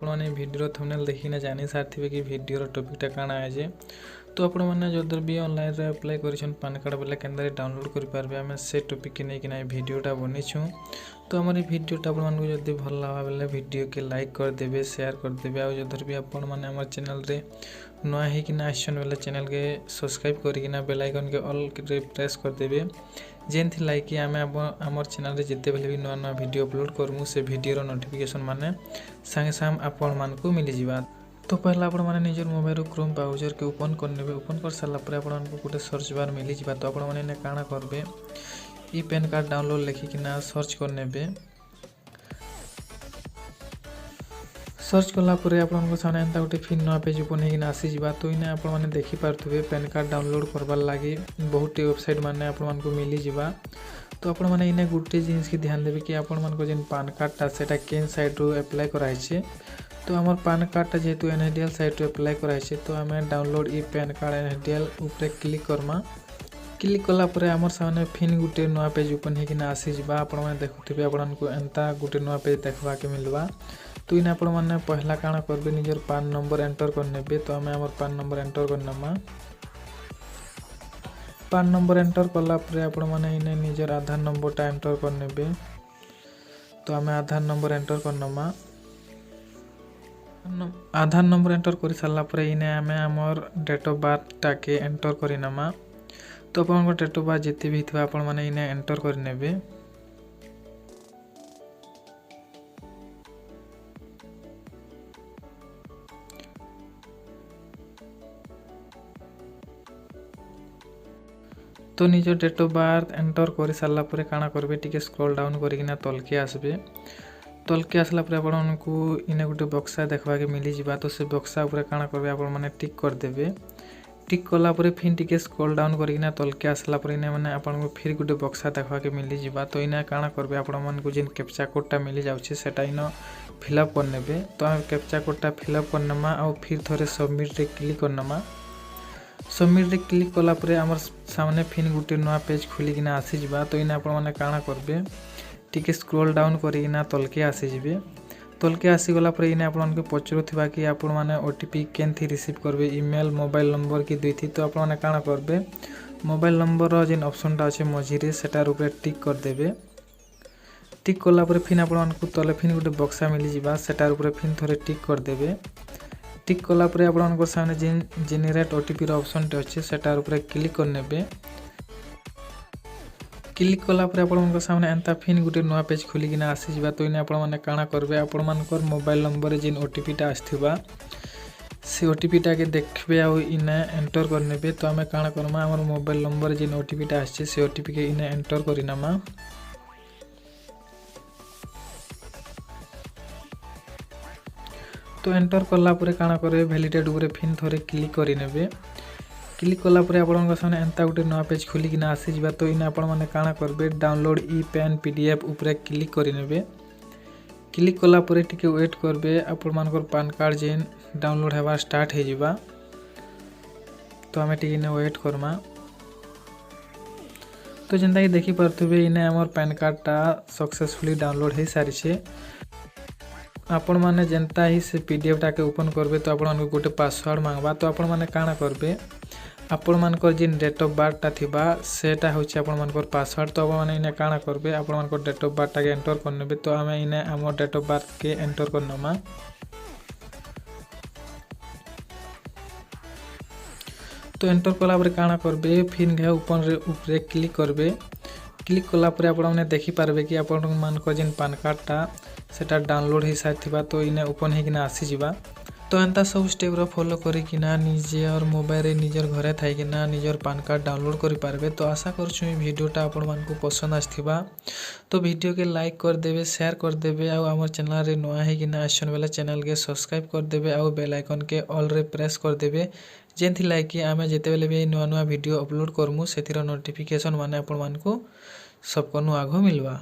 आपने video thumbnail देखिना जानी सारे कि वीडियो टॉपिकटा काना है तो आपण मैंने जो भी ऑनलाइन रे अप्लाई कर पान कार्ड बोले केंद्र डाउनलोड कर पारबे आम से टॉपिक के नहीं कि वीडियोटा बनीचु तो आम वीडियोटा आपको भल लगा बेले वीडियो के लाइक करदे शेयर करदे आ जो भी आपण मैंने आम चैनल रे नुआ होना आसन बेले चैनल के सब्सक्राइब करना बेल आइकन के ऑल प्रेस करदे जेनथि लाइक आम आम चैनल रे जिते बेले भी नुआ नुआ वीडियो अपलोड करमु से वीडियो नोटिफिकेशन माने संगे संग आपण मान को मिली जावा। तो पहला आपण माने निजर मोबाइल क्रोम ब्राउजर के ओपन करने ओपन कर सारा पर आपण को गोटे सर्च बार मिली जावा। तो आपण माने काना करबे e PAN card download लिखिकिना search करने सर्च कलापर आपको सामने एंता गोटे फिर नुआ पेज ओपन होना आसी जावा। तो इन्हें आपण मैंने देखिपे पैन कार्ड डाउनलोड करवार लगी बहुत वेबसाइट मैंने आपण को मिली जावा। तो आपण मैंने इन्हें गोटे जिनिस की ध्यान देवे कि आपण मान जेन पान कार्डटा सेटा केन साइट रू अप्लाई कराई। तो आम पान कार्डटा जेहेतु NSDL साइट रू अप्लाई कराई तो आम download e PAN card NSDL उपरे क्लिक करमा। क्लिक कलापर आमर सामने फिन गोटे नुआ पेज ओपन होना आसी जावा। आपण मैंने देखुवे आपको एंता गोटे नुआ पेज देखा के मिलवा। तो इन आपण मैंने पहला काना करबे निजर पान नंबर एंटर करने। तो आम आमर पान नंबर एंटर करनमा पान नंबर एंटर कलापर आपण मैंने इन्हें निजर आधार नंबरटा एंटर करने। तो आम आधार नंबर एंटर करनमा आधार नंबर एंटर कर सारापर इन्हें आम आमर डेट ऑफ बर्थ टाके एंटर करनमा। तो आप डेट ऑफ बर्थ जिते भी थी आपण मैंने इन्हें एंटर करने। तो निज डेट ऑफ बर्थ एंटर कर सारापर काना करबे टिके स्क्रॉल डाउन करना तलके आसबे। तलके आसला आपको इन्हें गोटे बक्सा देखा के मिली जावा। तो से बक्सा उपर काना करबे आपण माने टिक करदेबे। टिक कलापर फिर टिके स्क्रॉल डाउन करना तलके आसला इन्हें मैंने आपको फिर गोटे बक्सा देखा के मिली जावा। तो इन्हें काना करबे आपण मानकु जेन कैप्चा कोडटा मिली जाउछे सेटा इन फिलअप करनेबे। तो आम कैप्चा कोडटा फिलअप करनमा आ फिर थोड़े सबमिट रे क्लिक करनमा। सबमिट रे क्लिक कलापर आमर सामने फिर गोटे नुआ पेज खोलिकिना आसी जावा। तो इन्हें आपण माने काना करबे टिके स्क्रॉल डाउन करना तलके आसी जाबे। तलके आसीगला इन्हें आपको पचरुवा कि आपण मैंने OTP केनथी रिसीव करबे ईमेल मोबाइल नंबर कि दुई थी। तो आपण मैंने काना करबे मोबाइल नंबर जेन ऑप्शनटा अच्छे मझीरे सेटार ऊपर टिक करदेबे। टिक कलापर फिर आपको तले फिर गोटे बक्सा मिली जावा सेटार ऊपर फिर थोड़े टिक करदेबे। टिक कलापर आपको सामने जेन जेनेरेट OTP ऑप्शन टे अच्छे सेटार ऊपर क्लिक करने। क्लिक कलापर आपण सामने एंता फिर गोटे नुआ पेज खोलिकिना आसी जावा। तो इन्हें आपण मैंने काना करबे आपण मानकर मोबाइल नंबर जेन OTPटा आसथिबा से OTPटा के देखबे आ इन्हें एंटर करने। तो आम काना करमा आमर मोबाइल नंबर जेन OTPटा आछे से OTP के इन्हें एंटर करिनामा। तो एंटर कलापर काना करे वैलिडेट ऊपर फिर थोड़े क्लिक करने। क्लिक कलापर आपण सामने एंता गोटे नुआ पेज खोलिकिना आसी जावा। तो इन्हें आपण मैंने काना करबे डाउनलोड ई पैन PDF ऊपर क्लिक करने। क्लिक कलापर टिके वेट करबे आपण मानकर पान कार्ड जेन डाउनलोड होगा स्टार्ट हो जावा। तो आम टिके वेट करमा। तो जेनता कि देखी पार्थुबे इन्हें आमर पैन कार्डटा सक्सेसफुली डाउनलोड हो सारी। आपण माने जेनता ही से PDF टाके ओपन करबे तो आपण मानक गोटे पासवर्ड मांगबा। तो आपण माने काना करबे आपण मानकर जेन डेट ऑफ बर्थटा थिबा सेटा होछि आपण मानकर पासवर्ड। तो आपण माने इने काना करबे आपण मानकर डेट ऑफ बर्थ टाके एंटर करनेबे। तो आमे इने हमर डेट ऑफ बर्थ के एंटर करनमा। तो एंटर कलापर काना करबे फिर घे ऊपर क्लिक करबे। क्लिक कलापर आपण माने देखि पारबे कि आपण मानकर जेन पान कार्डटा सेटा डाउनलोड हो सारी। तो इन्हें ओपन होकिना आसी जावा। तो एंता सब स्टेप फॉलो करिकिना निजर मोबाइल निजर घरे थाइकिना निजर पान कार्ड डाउनलोड करि पारबे। तो आशा करछु वीडियोटा आपण मानकु पसंद आस्थिबा। तो वीडियो के लाइक करदेबे शेयर करदेबे आ हमर चैनल रे नुआ होकिना आसन बेले चैनल के सब्सक्राइब करदेबे आ बेल आइकन के ऑल रे प्रेस करदेबे जेनथि लाइक आमे जेते बेले भी नुआ नुआ वीडियो अपलोड करमु सेथिर नोटिफिकेशन माने आपण मानकु सबको आगो मिलवा।